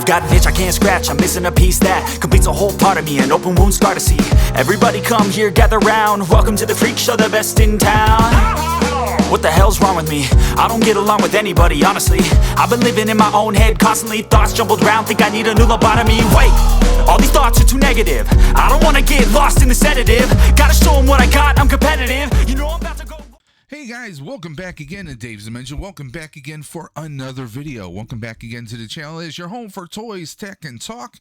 I've got an itch I can't scratch, I'm missing a piece that completes a whole part of me, an open wound scar to see. Everybody come here, gather round, welcome to the freak show, the best in town. What the hell's wrong with me? I don't get along with anybody, honestly. I've been living in my own head constantly, thoughts jumbled round, think I need a new lobotomy. Wait, all these thoughts are too negative, I don't wanna get lost in the sedative. Gotta show them what I got, I'm competitive. You know I'm about to go. Hey guys, welcome back again to Dave's Dimension. Welcome back again for another video. Welcome back again to the channel. It's your home for toys, tech, and talk.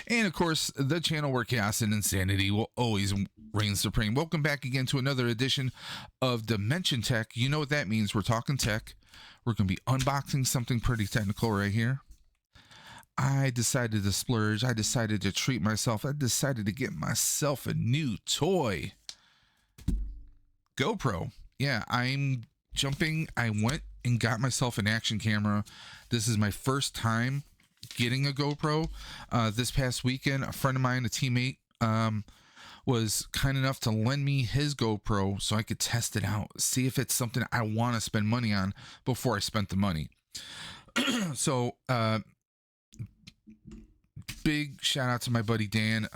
And of course, the channel where chaos and insanity will always reign supreme. Welcome back again to another edition of Dimension Tech. You know what that means. We're talking tech. We're going to be unboxing something pretty technical right here. I decided to splurge. I decided to treat myself. I decided to get myself a new toy. Gopro. Yeah, I'm jumping. I went and got myself an action camera. This is my first time getting a GoPro. This past weekend, a friend of mine, a teammate, was kind enough to lend me his GoPro so I could test it out, see if it's something I want to spend money on before I spent the money. So, big shout out to my buddy Dan,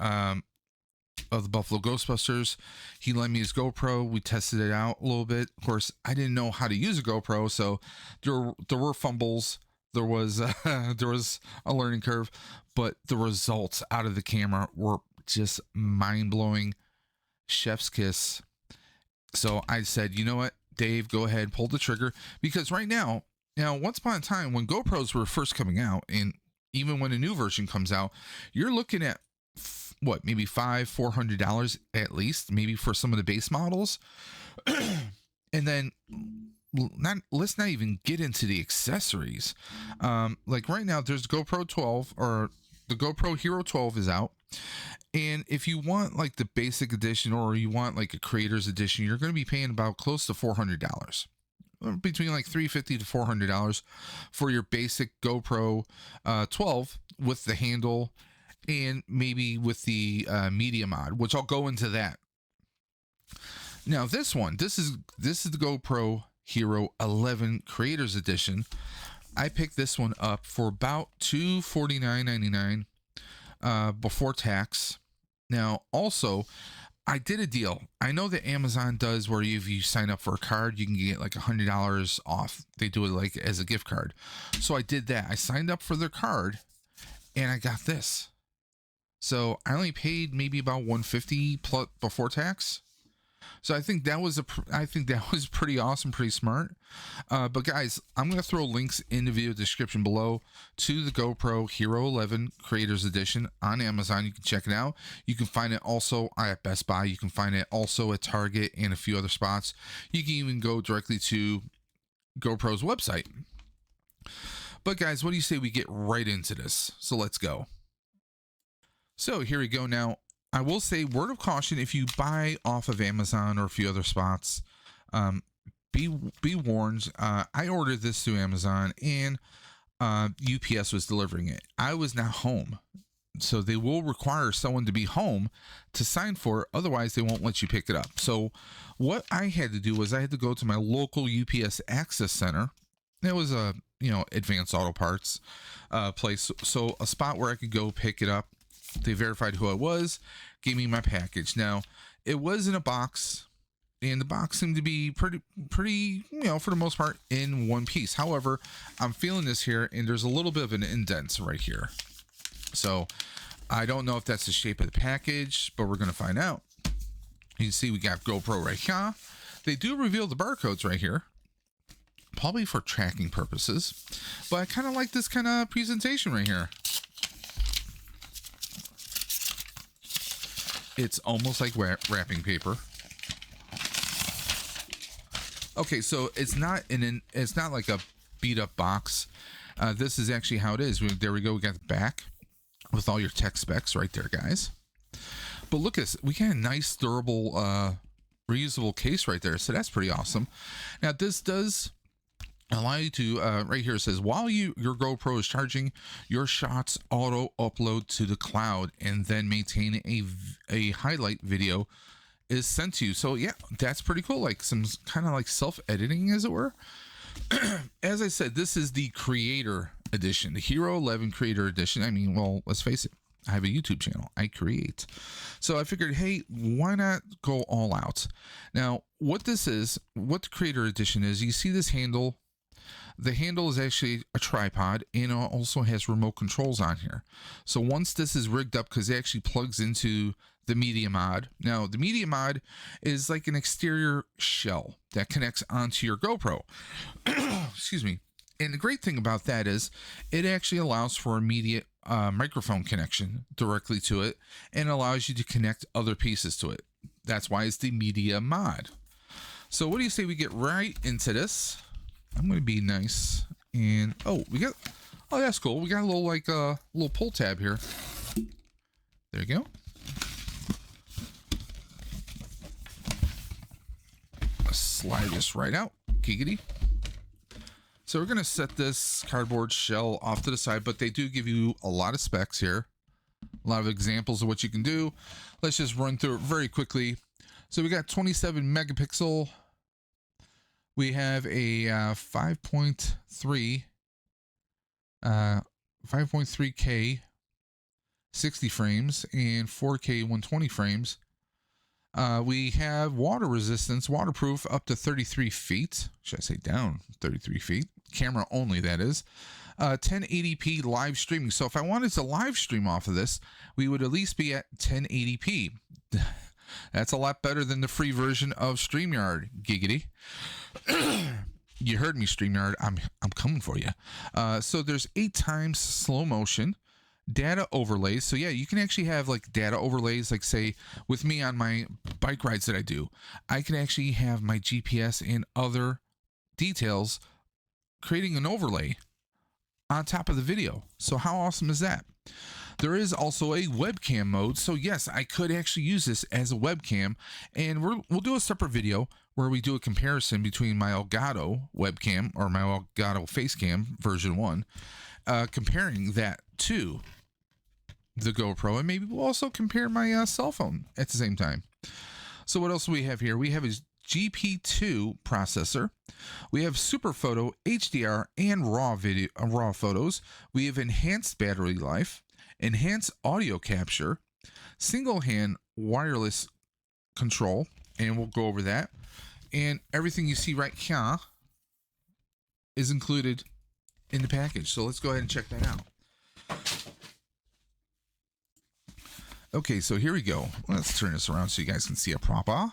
of the Buffalo Ghostbusters. He lent me his GoPro. We tested it out a little bit. Of course, I didn't know how to use a GoPro, so there were fumbles. There was a learning curve, but the results out of the camera were just mind-blowing. Chef's kiss. So I said, you know what, Dave, go ahead, pull the trigger, because right now, once upon a time when GoPros were first coming out, and even when a new version comes out, you're looking at what, maybe $400 at least, maybe for some of the base models. And then let's not even get into the accessories. Like right now there's GoPro 12, or the GoPro Hero 12 is out. And if you want like the basic edition, or you want like a creator's edition, you're going to be paying about close to $400. Between like $350 to $400 for your basic GoPro 12 with the handle, and maybe with the media mod, which I'll go into that. Now this is the GoPro Hero 11 Creators Edition. I picked this one up for about $249.99 before tax. Now also, I did a deal. I know that Amazon does where if you sign up for a card, you can get like $100 off. They do it like as a gift card. So I did that. I signed up for their card and I got this. So I only paid maybe about $150 plus before tax. So I think that was pretty awesome, pretty smart. But guys, I'm going to throw links in the video description below to the GoPro Hero 11 Creators Edition on Amazon. You can check it out. You can find it also at Best Buy. You can find it also at Target and a few other spots. You can even go directly to GoPro's website. But guys, what do you say we get right into this? So let's go. So here we go. Now, I will say, word of caution, if you buy off of Amazon or a few other spots, be warned. I ordered this through Amazon, and UPS was delivering it. I was not home, so they will require someone to be home to sign for it. Otherwise, they won't let you pick it up. So what I had to do was I had to go to my local UPS Access Center. It was a Advanced Auto Parts place, so a spot where I could go pick it up. They verified who I was, gave me my package. Now, it was in a box, and the box seemed to be pretty, for the most part, in one piece. However, I'm feeling this here, and there's a little bit of an indent right here. So, I don't know if that's the shape of the package, but we're going to find out. You can see we got GoPro right here. They do reveal the barcodes right here, probably for tracking purposes, but I kind of like this kind of presentation right here. It's almost like wrapping paper. Okay, so it's not like a beat up box. This is actually how it is. There we go. We got the back with all your tech specs right there, guys. But look at this. We got a nice, durable, reusable case right there. So that's pretty awesome. Now this does allow you to, right here it says, while your GoPro is charging, your shots auto upload to the cloud, and then maintain a highlight video is sent to you. So yeah, that's pretty cool. Like some kind of like self-editing, as it were. As I said, this is the creator edition, the Hero 11 Creator Edition. I mean, well, let's face it, I have a YouTube channel. I create. So I figured, hey, why not go all out? Now, what this is, what the Creator Edition is, you see this handle. The handle is actually a tripod, and it also has remote controls on here. So once this is rigged up, because it actually plugs into the media mod. Now, the media mod is like an exterior shell that connects onto your GoPro. Excuse me. And the great thing about that is it actually allows for immediate microphone connection directly to it, and allows you to connect other pieces to it. That's why it's the media mod. So what do you say we get right into this? I'm going to be nice. And, oh, that's cool. We got a little, like, little pull tab here. There you go. Let's slide this right out. Giggity. So we're going to set this cardboard shell off to the side, but they do give you a lot of specs here. A lot of examples of what you can do. Let's just run through it very quickly. So we got 27 megapixel. We have a 5.3K 60 frames and 4K 120 frames. We have water resistance, waterproof up to 33 feet. Should I say down 33 feet? Camera only, that is. 1080p live streaming. So if I wanted to live stream off of this, we would at least be at 1080p. That's a lot better than the free version of StreamYard. Giggity. You heard me, StreamYard. I'm coming for you. So there's 8 times slow motion. Data overlays. So yeah, you can actually have like data overlays, like say with me on my bike rides that I do, I can actually have my GPS and other details creating an overlay on top of the video. So how awesome is that? There is also a webcam mode. So yes, I could actually use this as a webcam, and we'll do a separate video where we do a comparison between my Elgato webcam or my Elgato Facecam version 1, comparing that to the GoPro, and maybe we'll also compare my cell phone at the same time. So what else do we have here? We have a GP2 processor. We have Super Photo, HDR, and raw photos. We have enhanced battery life, enhanced audio capture, single hand wireless control, and we'll go over that. And everything you see right here is included in the package. So let's go ahead and check that out. Okay, so here we go. Let's turn this around so you guys can see it proper.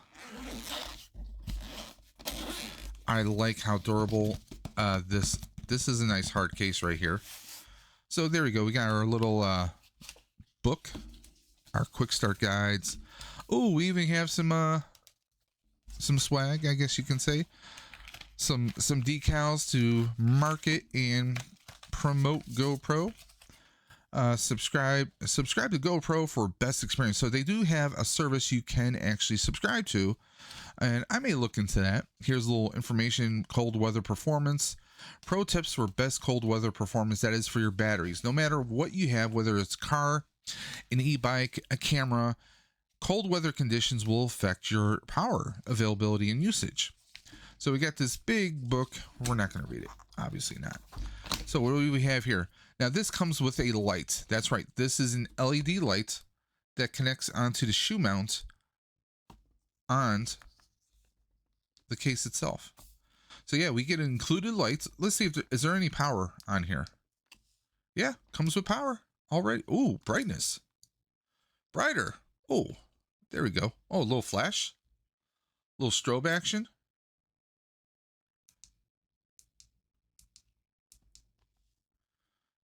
I like how durable this is. A nice hard case right here. So there we go. We got our little book, our quick start guides. Oh, we even have some swag, I guess you can say. Some decals to market and promote GoPro. Subscribe to GoPro for best experience. So they do have a service you can actually subscribe to, and I may look into that. Here's a little information: cold weather performance, pro tips for best cold weather performance. That is for your batteries. No matter what you have, whether it's car, an e-bike, a camera, cold weather conditions will affect your power availability and usage. So we got this big book. We're not going to read it, obviously not. So what do we have here? Now this comes with a light. That's right. This is an LED light that connects onto the shoe mount on the case itself. So yeah, we get included lights. Let's see if is there any power on here. Yeah, comes with power already. Ooh, brightness. Brighter. Oh, there we go. Oh, a little flash. A little strobe action.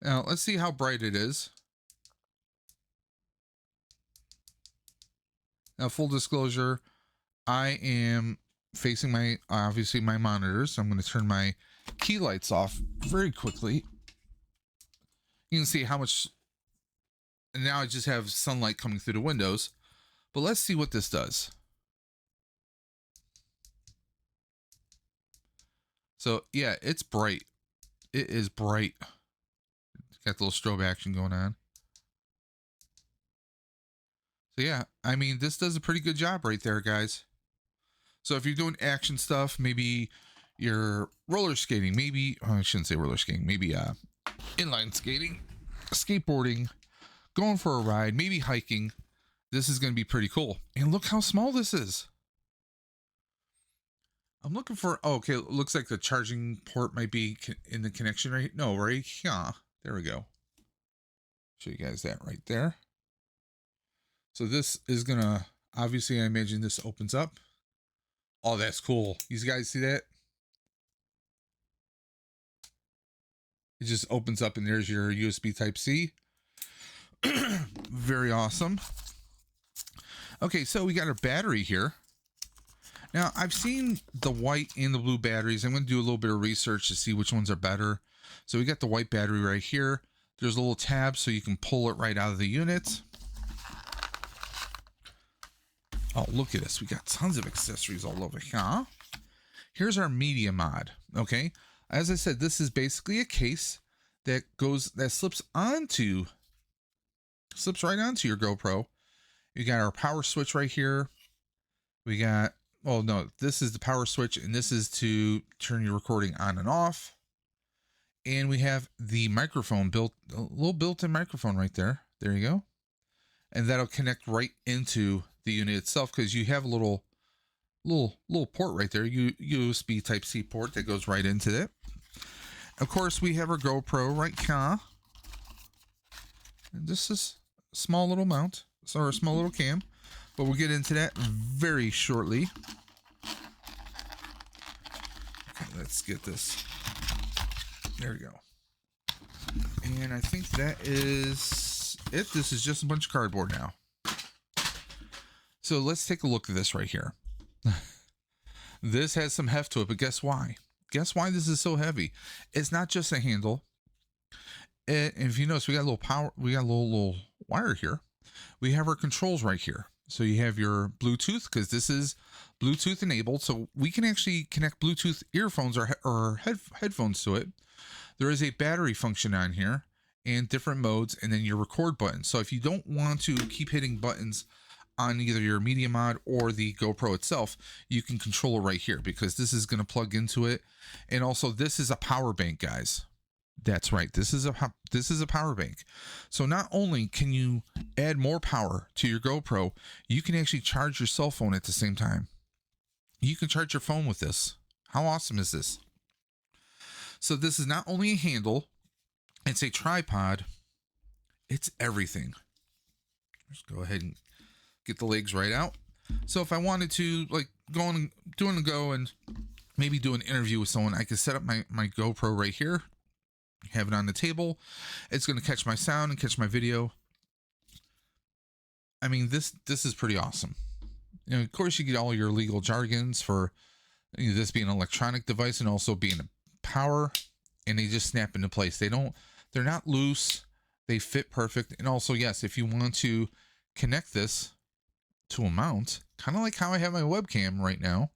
Now, let's see how bright it is. Now, full disclosure, I am facing my monitors. So I'm going to turn my key lights off very quickly. You can see how much, and now I just have sunlight coming through the windows. But let's see what this does. So, yeah, it's bright. It is bright. Got the little strobe action going on. So yeah, I mean, this does a pretty good job right there, guys. So if you're doing action stuff, maybe you're roller skating, maybe, oh, I shouldn't say roller skating, maybe inline skating, skateboarding, going for a ride, maybe hiking. This is going to be pretty cool. And look how small this is. I'm looking for, oh, okay, it looks like the charging port might be in the connection right, no, right here. There we go. Show you guys that right there. So this is going to, obviously I imagine this opens up. Oh, that's cool. You guys see that? It just opens up and there's your USB Type-C. Very awesome. Okay, so we got our battery here. Now, I've seen the white and the blue batteries. I'm going to do a little bit of research to see which ones are better. So we got the white battery right here. There's a little tab so you can pull it right out of the unit. Oh, look at this. We got tons of accessories all over here. Here's our media mod. Okay. As I said, this is basically a case that slips right onto your GoPro. You got our power switch right here. We got, oh no, this is the power switch and this is to turn your recording on and off. And we have the microphone a little built-in microphone right there. There you go. And that'll connect right into the unit itself because you have a little port right there, USB Type-C port that goes right into it. Of course, we have our GoPro right here. And this is a small little mount, or a small little cam, but we'll get into that very shortly. Okay, let's get this. There we go. And I think that is it. This is just a bunch of cardboard now. So let's take a look at this right here. This has some heft to it, but guess why? Guess why this is so heavy? It's not just a handle. And if you notice, we got a little power, we got a little wire here. We have our controls right here. So you have your Bluetooth, because this is Bluetooth enabled. So we can actually connect Bluetooth earphones or headphones to it. There is a battery function on here and different modes, and then your record button. So if you don't want to keep hitting buttons on either your media mod or the GoPro itself, you can control it right here because this is going to plug into it. And also this is a power bank, guys. That's right. This is a power bank. So not only can you add more power to your GoPro, you can actually charge your cell phone at the same time. You can charge your phone with this. How awesome is this? So this is not only a handle, it's a tripod, it's everything. Just go ahead and get the legs right out. So if I wanted to like go and maybe do an interview with someone, I could set up my GoPro right here, have it on the table. It's going to catch my sound and catch my video. I mean, this is pretty awesome. You know, of course you get all your legal jargons for this being an electronic device and also being a power, and they just snap into place. They're not loose. They fit perfect. And also, yes, if you want to connect this to a mount, kind of like how I have my webcam right now,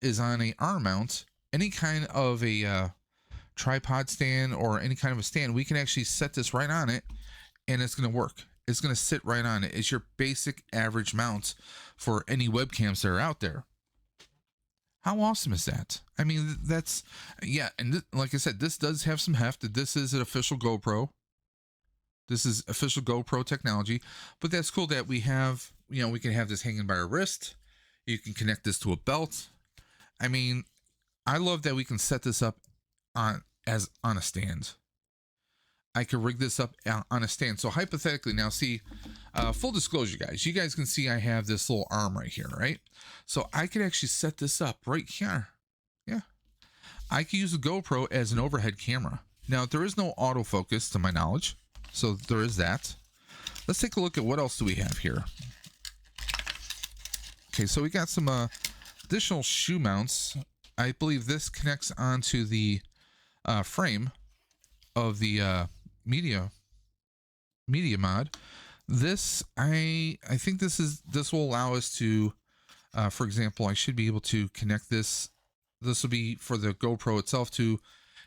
is on a arm mount, any kind of a tripod stand or any kind of a stand, we can actually set this right on it and it's going to work. It's going to sit right on it. It's your basic average mount for any webcams that are out there. How awesome is that? I mean, that's, yeah. And like I said, this does have some heft. This is an official GoPro. This is official GoPro technology, but that's cool that we have, we can have this hanging by our wrist. You can connect this to a belt. I mean, I love that we can set this up on a stand. I could rig this up on a stand. So hypothetically, now see, full disclosure, guys, you guys can see I have this little arm right here, right? So I could actually set this up right here. Yeah. I could use the GoPro as an overhead camera. Now, there is no autofocus to my knowledge. So there is that. Let's take a look at what else do we have here. Okay, so we got some additional shoe mounts. I believe this connects onto the frame of the media mod. This, I think this will allow us to, for example, I should be able to connect this. This will be for the GoPro itself to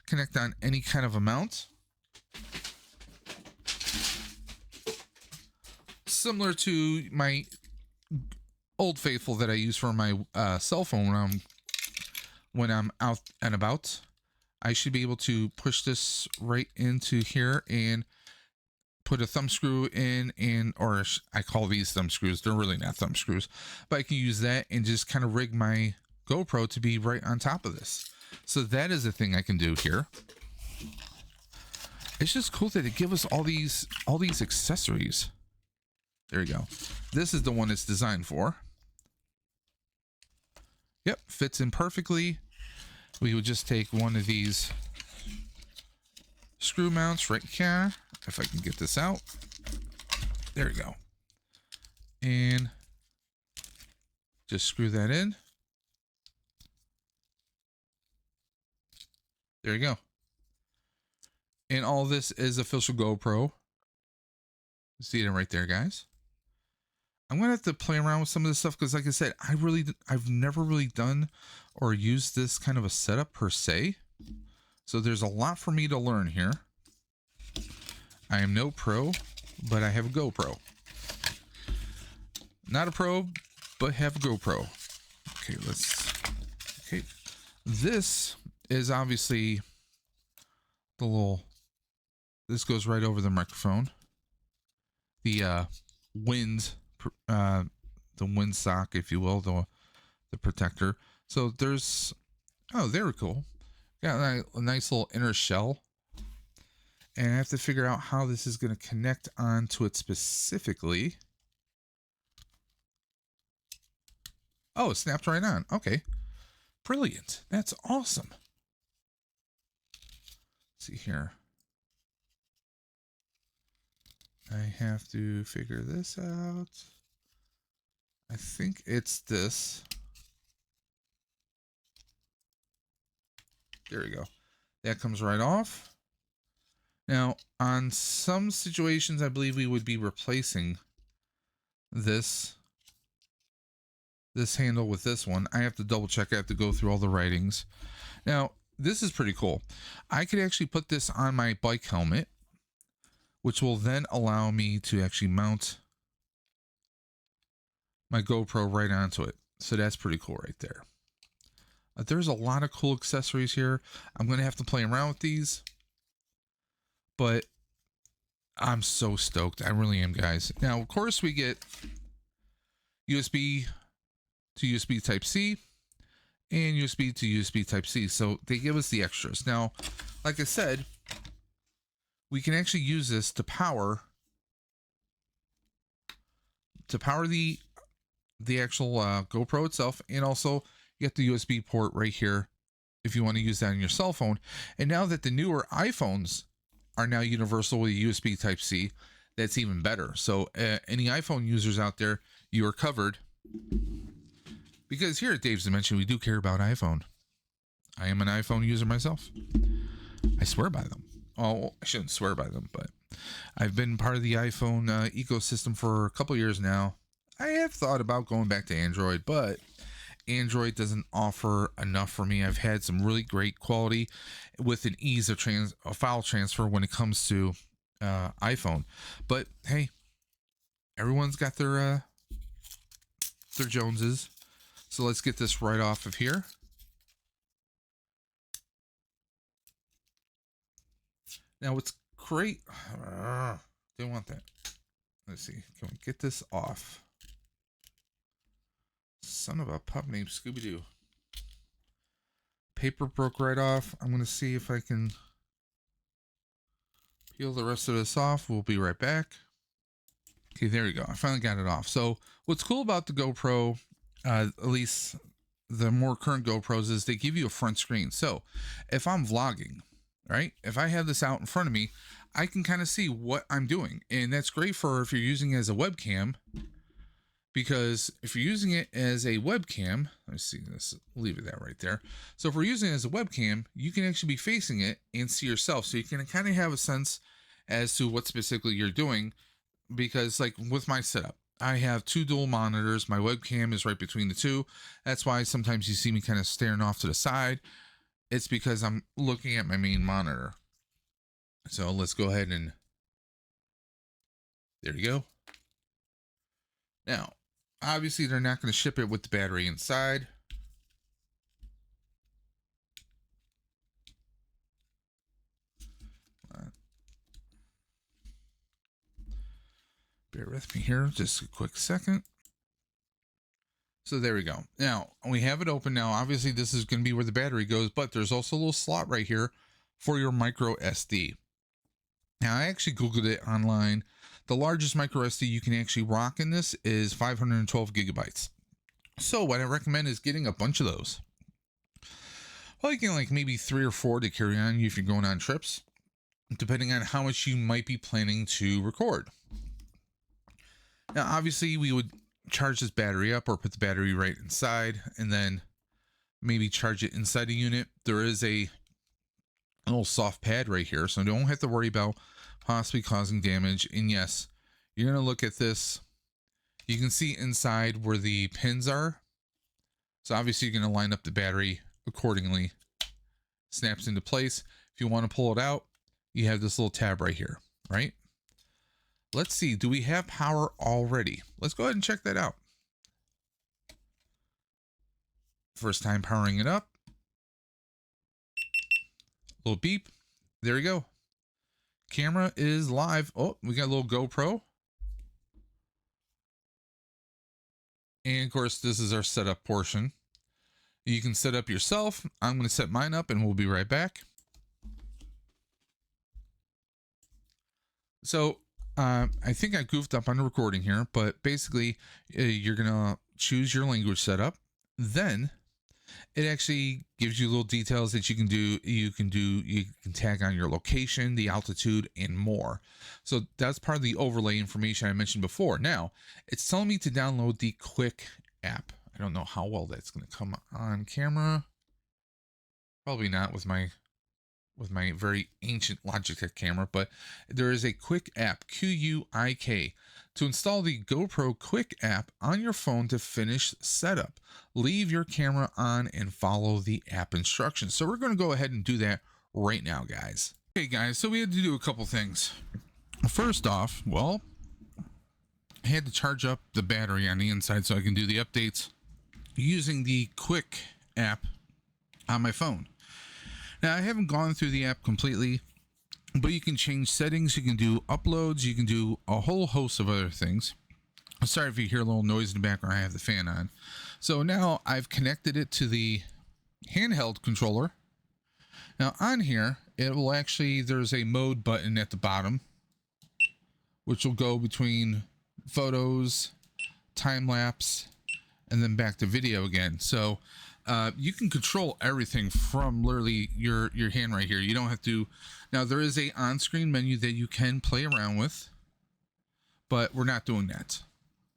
connect on any kind of a mount. Similar to my Old Faithful that I use for my cell phone when I'm out and about. I should be able to push this right into here and put a thumb screw in, and or I call these thumb screws, they're really not thumb screws, but I can use that and just kind of rig my GoPro to be right on top of this. So that is a thing I can do here. It's just cool that it gives us all these accessories. There you go. This is the one it's designed for. Yep, fits in perfectly. We would just take one of these screw mounts right here. If I can get this out. There we go. And just screw that in. There you go. And all this is official GoPro. See it right there, guys. I'm gonna have to play around with some of this stuff because, like I said, I've never really done or used this kind of a setup per se. So there's a lot for me to learn here. I am no pro, but I have a GoPro. Not a pro, but have a GoPro. Okay, okay. This is obviously this goes right over the microphone. The wind sock, if you will, the protector. So there's, oh, very cool. Got a nice little inner shell. And I have to figure out how this is going to connect onto it specifically. Oh, it snapped right on. Okay. Brilliant. That's awesome. Let's see here. I have to figure this out. I think it's this. There we go. That comes right off. Now, on some situations, I believe we would be replacing this handle with this one. I have to double check. I have to go through all the writings. Now, this is pretty cool. I could actually put this on my bike helmet, which will then allow me to actually mount my GoPro right onto it. So that's pretty cool right there. There's a lot of cool accessories here. I'm going to have to play around with these, but I'm so stoked. I really am, guys. Now, of course, we get USB to USB Type-C and USB to USB Type-C. So they give us the extras. Now, like I said, we can actually use this to power the actual GoPro itself, and also you get the USB port right here if you want to use that on your cell phone. And now that the newer iPhones are now universal with USB Type-C, that's even better. So any iPhone users out there, you are covered. Because here at Dave's Dimension, we do care about iPhone. I am an iPhone user myself. I swear by them. Oh, I shouldn't swear by them, but I've been part of the iPhone ecosystem for a couple years now. I have thought about going back to Android, but Android doesn't offer enough for me. I've had some really great quality with an ease of file transfer when it comes to iPhone. But hey, everyone's got their Joneses. So let's get this right off of here. Now what's great, don't want that. Let's see, can we get this off? Son of a pup named Scooby-Doo. Paper broke right off. I'm going to see if I can peel the rest of this off. We'll be right back. Okay, there you go. I finally got it off. So what's cool about the GoPro, at least the more current GoPros, is they give you a front screen. So if I'm vlogging, right, if I have this out in front of me, I can kind of see what I'm doing. And that's great for if you're using it as a webcam, because if you're using it as a webcam, let's see this, leave it that right there. So if we're using it as a webcam, you can actually be facing it and see yourself. So you can kind of have a sense as to what specifically you're doing, because like with my setup, I have two dual monitors. My webcam is right between the two. That's why sometimes you see me kind of staring off to the side. It's because I'm looking at my main monitor. So let's go ahead and there you go. Now, obviously they're not going to ship it with the battery inside. Bear with me here just a quick second. So there we go. Now we have it open now. Obviously this is going to be where the battery goes, but there's also a little slot right here for your micro SD. Now I actually Googled it online. The largest micro SD you can actually rock in this is 512 gigabytes. So what I recommend is getting a bunch of those. Well, you can like maybe 3 or 4 to carry on you if you're going on trips, depending on how much you might be planning to record. Now, obviously we would charge this battery up or put the battery right inside and then maybe charge it inside the unit. There is a little soft pad right here, so don't have to worry about possibly causing damage. And yes, you're going to look at this. You can see inside where the pins are. So obviously you're going to line up the battery accordingly. Snaps into place. If you want to pull it out, you have this little tab right here, right? Let's see, do we have power already? Let's go ahead and check that out. First time powering it up. Little beep. There you go. Camera is live. Oh, we got a little GoPro. And of course, this is our setup portion. You can set up yourself. I'm going to set mine up and we'll be right back. So I think I goofed up on the recording here, but basically you're going to choose your language setup. Then it actually gives you little details that you can do. You can tag on your location, the altitude, and more. So that's part of the overlay information I mentioned before. Now it's telling me to download the Quick app. I don't know how well that's going to come on camera. Probably not with my very ancient Logitech camera, but there is a Quick app, Quick, to install the GoPro Quick app on your phone to finish setup. Leave your camera on and follow the app instructions. So we're going to go ahead and do that right now, guys. Okay, guys, so we had to do a couple things. First off, well, I had to charge up the battery on the inside so I can do the updates using the Quick app on my phone. Now, I haven't gone through the app completely, but you can change settings, you can do uploads, you can do a whole host of other things. I'm sorry if you hear a little noise in the background, I have the fan on. So now I've connected it to the handheld controller. Now on here, it will actually, there's a mode button at the bottom, which will go between photos, time lapse, and then back to video again. So you can control everything from literally your hand right here. You don't have to. Now there is a on-screen menu that you can play around with, but we're not doing that.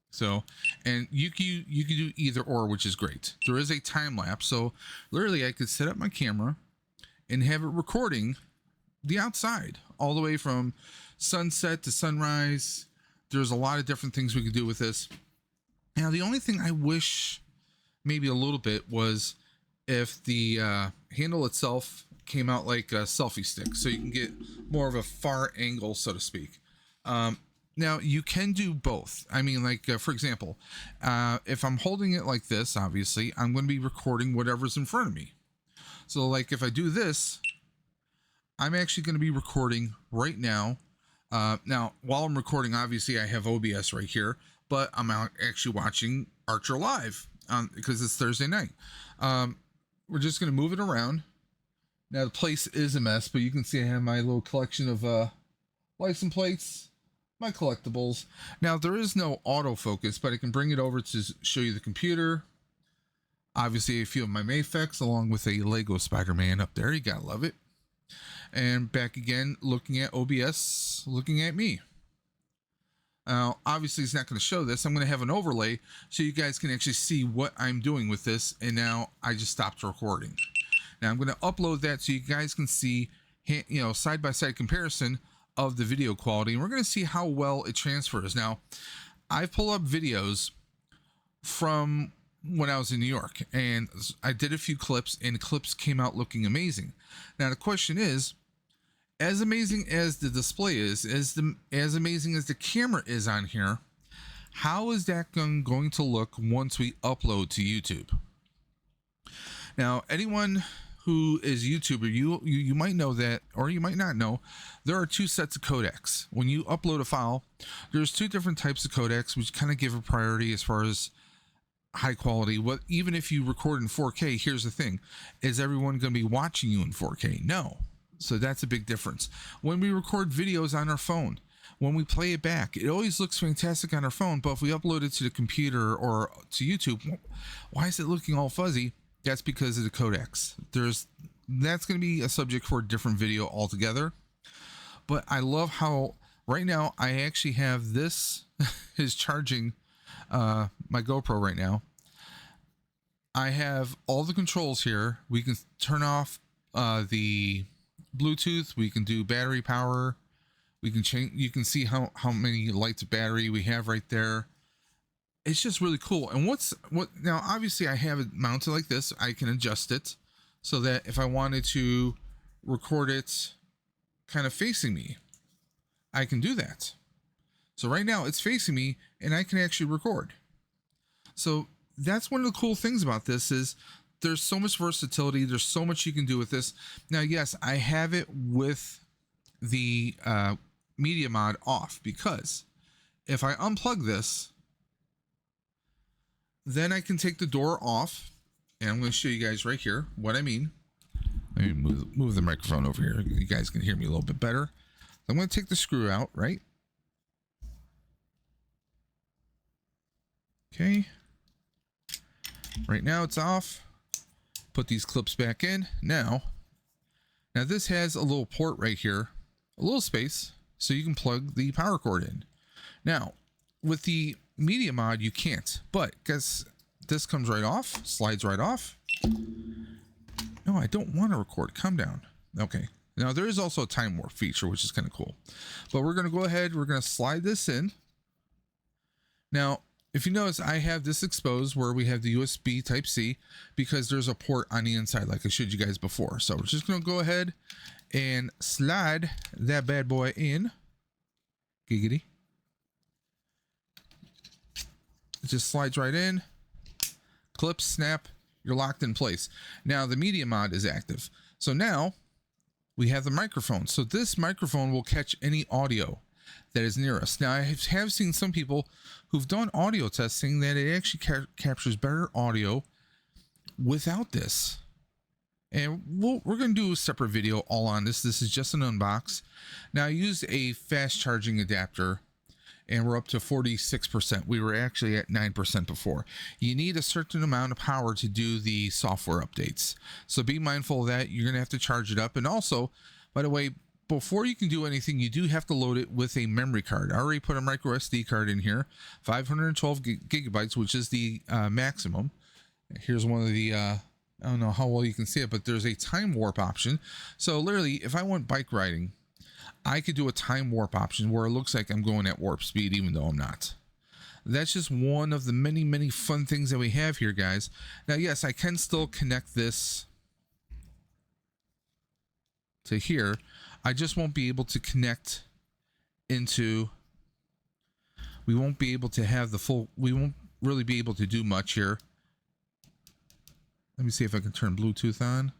So, and you can do either or, which is great. There is a time lapse, so literally I could set up my camera and have it recording the outside all the way from sunset to sunrise. There's a lot of different things we could do with this. Now, the only thing I wish maybe a little bit was if the handle itself came out like a selfie stick, so you can get more of a far angle, so to speak. Now you can do both. I mean, like for example, if I'm holding it like this, obviously I'm going to be recording whatever's in front of me. So like if I do this, I'm actually going to be recording right now. Now while I'm recording, obviously I have OBS right here, but I'm out actually watching Archer Live because it's Thursday night. We're just going to move it around. Now the place is a mess, but you can see I have my little collection of license plates, my collectibles. Now there is no autofocus, but I can bring it over to show you the computer. Obviously a few of my Mayfex along with a Lego Spider-Man up there. You gotta love it. And back again, looking at OBS, looking at me. Now, obviously it's not going to show this. I'm going to have an overlay so you guys can actually see what I'm doing with this. And now I just stopped recording. Now I'm going to upload that so you guys can see, you know, side-by-side comparison of the video quality. And we're going to see how well it transfers. Now, I've pulled up videos from when I was in New York and I did a few clips and the clips came out looking amazing. Now the question is, as amazing as the display is, as amazing as the camera is on here, how is that going to look once we upload to YouTube? Now, anyone who is YouTuber, you might know that, or you might not know, there are two sets of codecs. When you upload a file, there's two different types of codecs, which kind of give a priority as far as high quality. What, even if you record in 4K, here's the thing: is everyone going to be watching you in 4K? No. So that's a big difference. When we record videos on our phone, when we play it back, it always looks fantastic on our phone, but if we upload it to the computer or to YouTube, why is it looking all fuzzy? That's because of the codecs. That's going to be a subject for a different video altogether. But I love how right now I actually have this is charging my GoPro right now. I have all the controls here. We can turn off the Bluetooth. We can do battery power. We can change. You can see how many lights of battery we have right there. It's just really cool. And what now? Obviously, I have it mounted like this. I can adjust it so that if I wanted to record it kind of facing me, I can do that. So right now it's facing me, and I can actually record. So that's one of the cool things about this is there's so much versatility. There's so much you can do with this. Now, yes, I have it with the media mod off, because if I unplug this, then I can take the door off, and I'm going to show you guys right here what I mean. Let me move the microphone over here. You guys can hear me a little bit better. I'm going to take the screw out, right? Okay. Right now it's off. Put these clips back in. Now this has a little port right here, a little space, so you can plug the power cord in. Now, with the media mod, you can't, but guess this comes right off, slides right off. No, I don't want to record. Calm down. Okay. Now there is also a time warp feature, which is kind of cool, but we're going to go ahead. We're going to slide this in. Now, if you notice, I have this exposed where we have the USB type C, because there's a port on the inside like I showed you guys before. So we're just going to go ahead and slide that bad boy in. Giggity. It just slides right in. Clip, snap, you're locked in place. Now the media mod is active. So now we have the microphone. So this microphone will catch any audio that is near us. Now, I have seen some people who've done audio testing that it actually captures better audio without this. And we're going to do a separate video all on this. This is just an unbox. Now, I used a fast charging adapter, and we're up to 46%. We were actually at 9% before. You need a certain amount of power to do the software updates. So be mindful of that. You're going to have to charge it up. And also, by the way, before you can do anything, you do have to load it with a memory card. I already put a micro SD card in here, 512 gigabytes, which is the maximum. Here's one of the, I don't know how well you can see it, but there's a time warp option. So literally, if I went bike riding, I could do a time warp option where it looks like I'm going at warp speed, even though I'm not. That's just one of the many, many fun things that we have here, guys. Now, yes, I can still connect this to here. I just won't be able to connect into, we won't be able to have the full, we won't really be able to do much here. Let me see if I can turn Bluetooth on.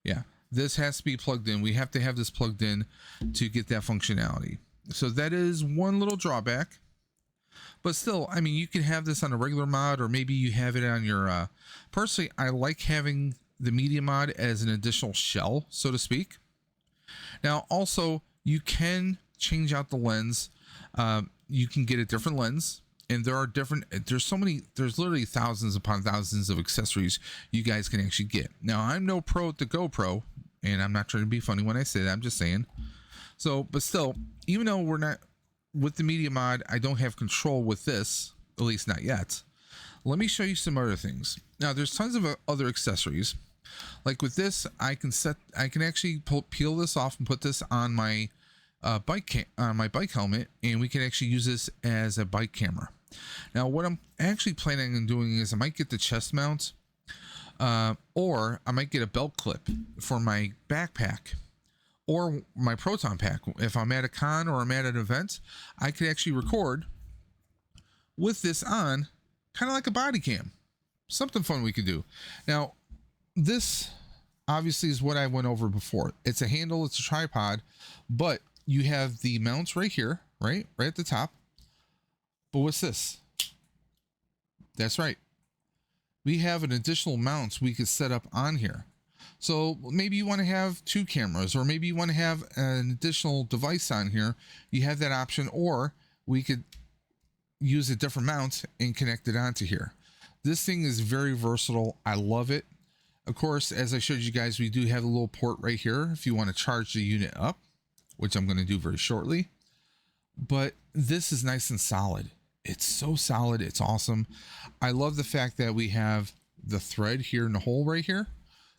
Yeah, this has to be plugged in. We have to have this plugged in to get that functionality. So that is one little drawback. But still, I mean, you can have this on a regular mod, or maybe you have it on your, personally, I like having the media mod as an additional shell, so to speak. Now, also, you can change out the lens. You can get a different lens, and there are different, there's literally thousands upon thousands of accessories you guys can actually get. Now, I'm no pro at the GoPro, and I'm not trying to be funny when I say that, I'm just saying. So, but still, even though we're not, with the media mod, I don't have control with this, at least not yet. Let me show you some other things. Now, there's tons of other accessories. Like with this, I can actually peel this off and put this on my bike helmet, and we can actually use this as a bike camera. Now, what I'm actually planning on doing is I might get the chest mount, or I might get a belt clip for my backpack or my proton pack. If I'm at a con or I'm at an event, I could actually record with this on, kind of like a body cam. something fun we could do. Now, this obviously is what I went over before. It's a handle, it's a tripod, but you have the mounts right here, right at the top. But what's this? That's right. We have an additional mounts we could set up on here. So maybe you want to have 2 cameras, or maybe you want to have an additional device on here. You have that option, or we could use a different mount and connect it onto here. This thing is very versatile. I love it. Of course, as I showed you guys, we do have a little port right here if you want to charge the unit up, which I'm going to do very shortly. But this is nice and solid. It's so solid. It's awesome. I love the fact that we have the thread here in the hole right here.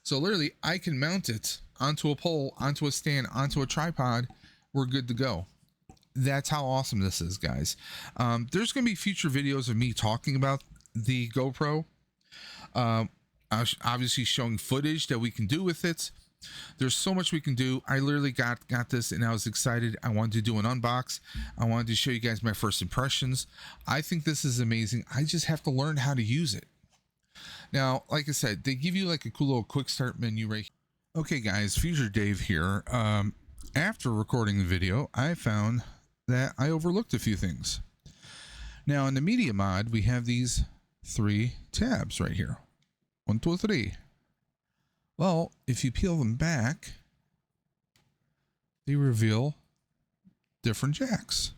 So literally I can mount it onto a pole, onto a stand, onto a tripod. We're good to go. That's how awesome this is, guys. There's going to be future videos of me talking about the GoPro. Obviously showing footage that we can do with it. There's so much we can do. I literally got this and I was excited. I wanted to do an unbox. I wanted to show you guys my first impressions. I think this is amazing. I just have to learn how to use it. Now, like I said, they give you like a cool little quick start menu right here. Okay, guys, Future Dave here. After recording the video, I found that I overlooked a few things. Now, in the media mod, we have these 3 tabs right here. 1, 2, 3. Well, if you peel them back, they reveal different jacks.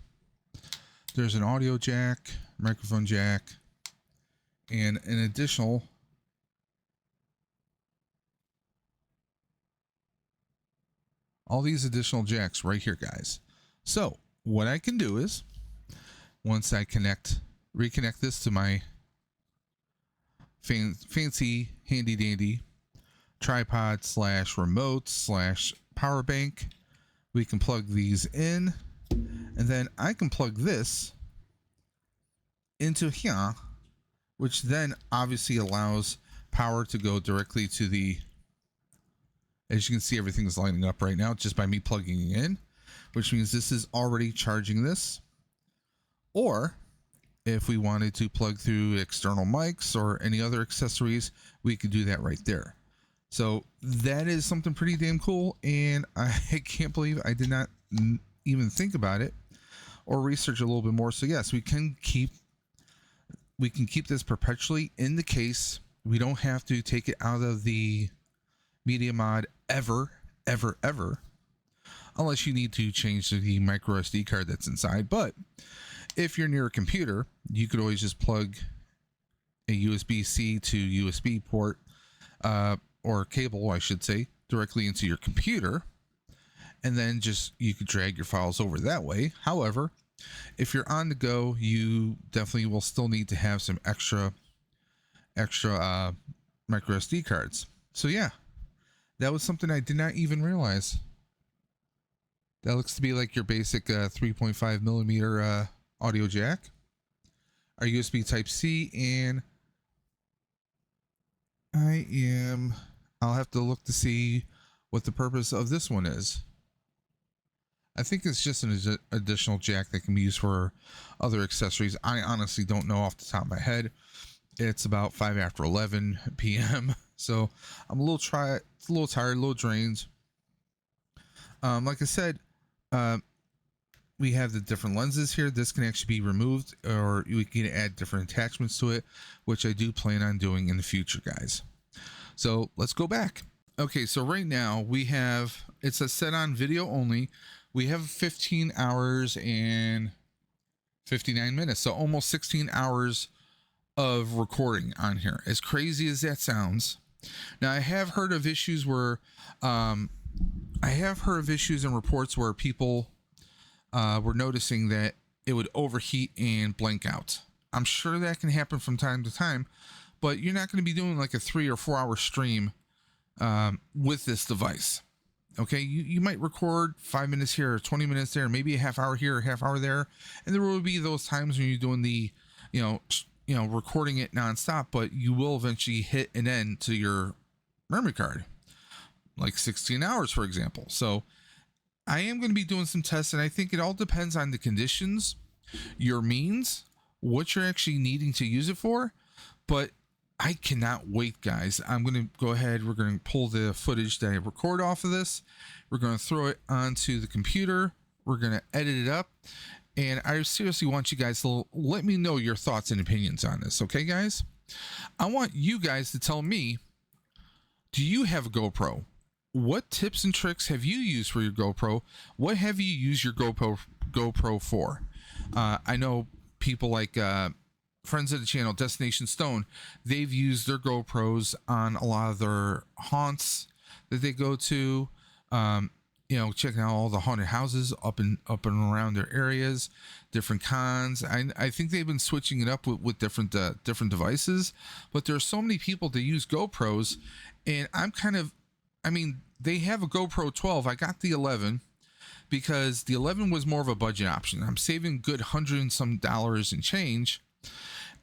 There's an audio jack, microphone jack, and an additional all these additional jacks right here, guys. So what I can do is, once I reconnect this to my fancy handy dandy tripod / remote / power bank, we can plug these in, and then I can plug this into here, which then obviously allows power to go directly to the, as you can see, everything's lining up right now just by me plugging it in, which means this is already charging this. Or if we wanted to plug through external mics or any other accessories, we could do that right there. So that is something pretty damn cool, and I can't believe I did not even think about it or research a little bit more. So yes, we can keep this perpetually in the case. We don't have to take it out of the media mod ever, unless you need to change the micro SD card that's inside. But if you're near a computer, you could always just plug a USB-C to USB port, or cable, I should say, directly into your computer, and then you could drag your files over that way. However, if you're on the go, you definitely will still need to have some extra micro SD cards. So yeah, that was something I did not even realize. That looks to be like your basic 3.5 millimeter audio jack, our USB Type C, and I'll have to look to see what the purpose of this one is. I think it's just an additional jack that can be used for other accessories. I honestly don't know off the top of my head. It's about 5 after 11 p.m. So I'm a little tired, a little drained. Like I said, we have the different lenses here. This can actually be removed, or we can add different attachments to it, which I do plan on doing in the future, guys. So let's go back. Okay, so right now we have, it's a set on video only. We have 15 hours and 59 minutes. So almost 16 hours of recording on here. As crazy as that sounds. Now I have heard of issues where, and reports where people were noticing that it would overheat and blank out. I'm sure that can happen from time to time, but you're not going to be doing like a 3 or 4 hour stream with this device. Okay, you might record 5 minutes here or 20 minutes there, maybe a half hour here or a half hour there, and there will be those times when you're doing the, recording it nonstop, but you will eventually hit an end to your memory card, like 16 hours, for example. So I am going to be doing some tests, and I think it all depends on the conditions, your means, what you're actually needing to use it for. But I cannot wait, guys. I'm going to go ahead. We're going to pull the footage that I record off of this. We're going to throw it onto the computer. We're going to edit it up. And I seriously want you guys to let me know your thoughts and opinions on this. Okay, guys? I want you guys to tell me, do you have a GoPro? What tips and tricks have you used for your GoPro? What have you used your GoPro for? I know people like friends of the channel, Destination Stone, they've used their GoPros on a lot of their haunts that they go to. Checking out all the haunted houses up and around their areas, different cons. I think they've been switching it up with different devices, but there are so many people that use GoPros, and they have a GoPro 12. I got the 11 because the 11 was more of a budget option. I'm saving good $100 and some and change.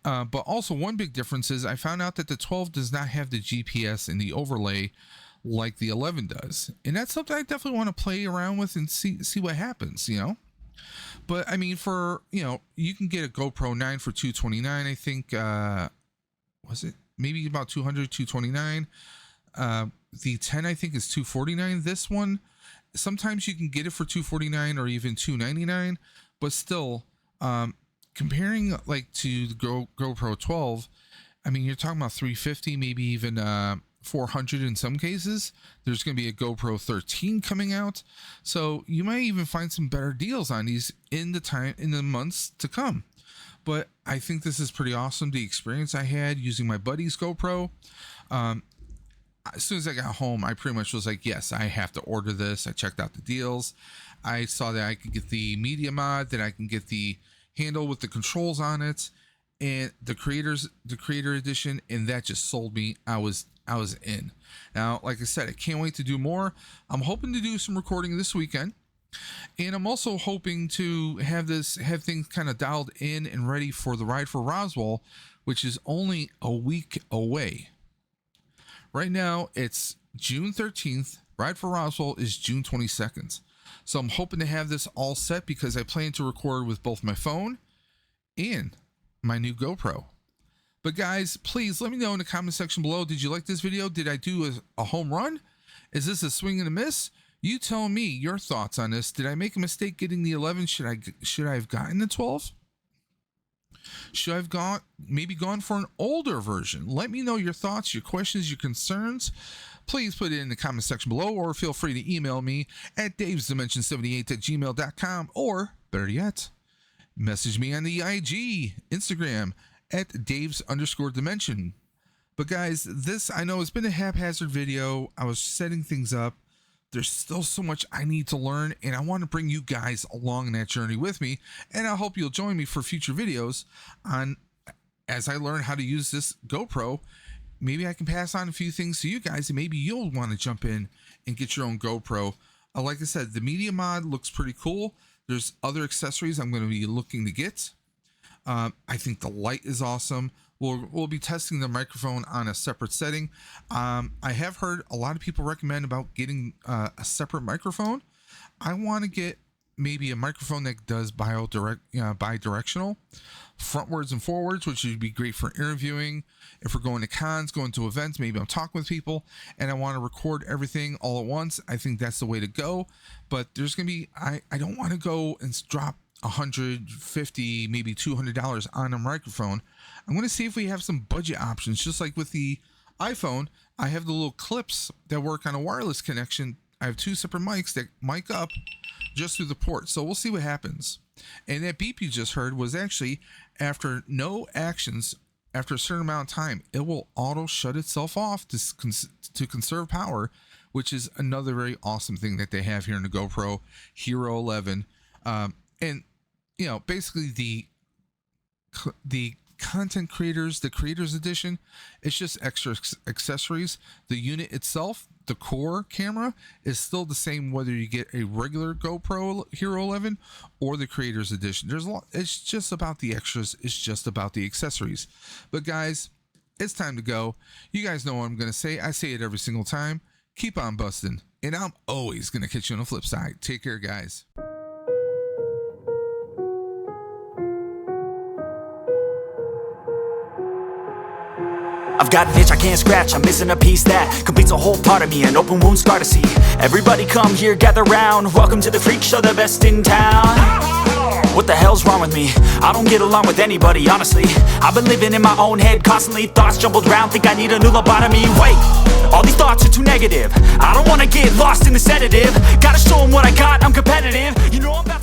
But also one big difference is I found out that the 12 does not have the GPS and the overlay like the 11 does. And that's something I definitely want to play around with and see what happens, But I mean, you can get a GoPro 9 for $229, I think. Was it maybe about $200, $229? The 10 I think is $249. This one, sometimes you can get it for $249 or even $299, but still, comparing like to the GoPro 12, I mean, you're talking about $350, maybe even $400 in some cases. There's going to be a GoPro 13 coming out, so you might even find some better deals on these in the months to come. But I think this is pretty awesome. The experience I had using my buddy's GoPro. As soon as I got home, I pretty much was like, yes, I have to order this. I checked out the deals. I saw that I could get the media mod, that I can get the handle with the controls on it, and the creator edition, and that just sold me. I was in. Now, like I said, I can't wait to do more. I'm hoping to do some recording this weekend, and I'm also hoping to have things kind of dialed in and ready for the Ride for Roswell, which is only a week away. Right now, it's June 13th. Ride for Roswell is June 22nd. So I'm hoping to have this all set because I plan to record with both my phone and my new GoPro. But guys, please let me know in the comment section below. Did you like this video? Did I do a home run? Is this a swing and a miss? You tell me your thoughts on this. Did I make a mistake getting the 11? Should I have gotten the 12? Should I have gone for an older version? Let me know your thoughts, your questions, your concerns. Please put it in the comment section below, or feel free to email me at davesdimension78@gmail.com, or better yet, message me on the IG, Instagram at Daves_dimension. But guys, this, I know, has been a haphazard video. I was setting things up. There's still so much I need to learn, and I want to bring you guys along that journey with me, and I hope you'll join me for future videos as I learn how to use this GoPro. Maybe I can pass on a few things to you guys, and maybe you'll want to jump in and get your own GoPro. Like I said, the media mod looks pretty cool. There's other accessories I'm going to be looking to get. I think the light is awesome. We'll be testing the microphone on a separate setting. I have heard a lot of people recommend about getting a separate microphone. I want to get maybe a microphone that does bi-directional, frontwards and forwards, which would be great for interviewing. If we're going to cons, going to events, maybe I'm talking with people and I want to record everything all at once. I think that's the way to go. But there's going to be, I don't want to go and drop $150, maybe $200 on a microphone. I'm going to see if we have some budget options. Just like with the iPhone, I have the little clips that work on a wireless connection. I have two separate mics that mic up just through the port. So we'll see what happens. And that beep you just heard was actually after no actions, after a certain amount of time, it will auto shut itself off to conserve power, which is another very awesome thing that they have here in the GoPro Hero 11. And basically the content creators, the creators edition, it's just extra accessories. The unit itself, the core camera, is still the same whether you get a regular GoPro Hero 11 or the creators edition. There's a lot. It's just about the extras. It's just about the accessories. But guys, it's time to go. You guys know what I'm going to say. I say it every single time. Keep on busting. And I'm always going to catch you on the flip side. Take care, guys. I've got an itch I can't scratch, I'm missing a piece that completes a whole part of me, an open wound scar to see. Everybody come here, gather round, welcome to the freak show, the best in town. What the hell's wrong with me? I don't get along with anybody, honestly. I've been living in my own head constantly, thoughts jumbled round, think I need a new lobotomy. Wait, all these thoughts are too negative, I don't wanna get lost in the sedative. Gotta show 'em what I got, I'm competitive, you know I'm about